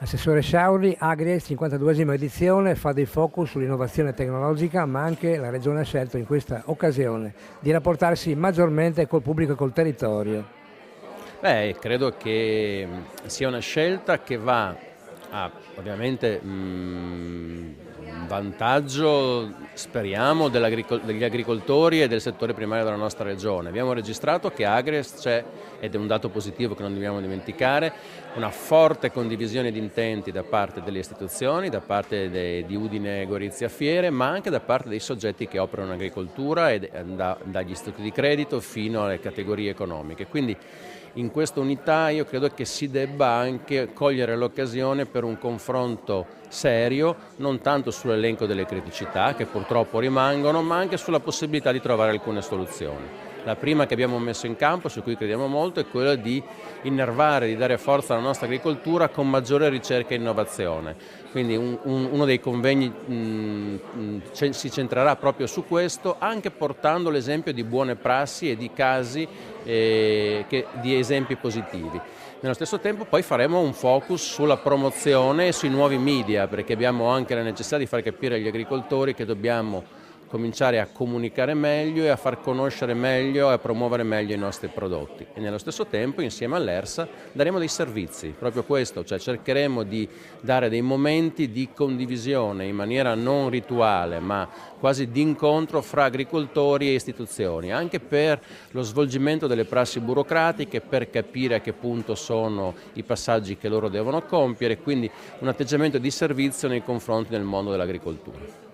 Assessore Sciauri, Agries, 52esima edizione, fa dei focus sull'innovazione tecnologica, ma anche la Regione ha scelto in questa occasione di rapportarsi maggiormente col pubblico e col territorio. Beh, credo che sia una scelta che va a ovviamente vantaggio, speriamo, degli agricoltori e del settore primario della nostra regione. Abbiamo registrato che Agres c'è, ed è un dato positivo che non dobbiamo dimenticare, una forte condivisione di intenti da parte delle istituzioni, da parte di Udine Gorizia Fiere, ma anche da parte dei soggetti che operano in agricoltura, dagli istituti di credito fino alle categorie economiche. Quindi in questa unità io credo che si debba anche cogliere l'occasione per un confronto serio, non tanto sull'elenco delle criticità che purtroppo rimangono, ma anche sulla possibilità di trovare alcune soluzioni. La prima che abbiamo messo in campo, su cui crediamo molto, è quella di innervare, di dare forza alla nostra agricoltura con maggiore ricerca e innovazione. Quindi uno dei convegni si centrerà proprio su questo, anche portando l'esempio di buone prassi e di casi di esempi positivi. Nello stesso tempo poi faremo un focus sulla promozione e sui nuovi media, perché abbiamo anche la necessità di far capire agli agricoltori che dobbiamo cominciare a comunicare meglio e a far conoscere meglio e a promuovere meglio i nostri prodotti. E nello stesso tempo, insieme all'ERSA, daremo dei servizi, proprio questo, cioè cercheremo di dare dei momenti di condivisione in maniera non rituale, ma quasi di incontro fra agricoltori e istituzioni, anche per lo svolgimento delle prassi burocratiche, per capire a che punto sono i passaggi che loro devono compiere, quindi un atteggiamento di servizio nei confronti del mondo dell'agricoltura.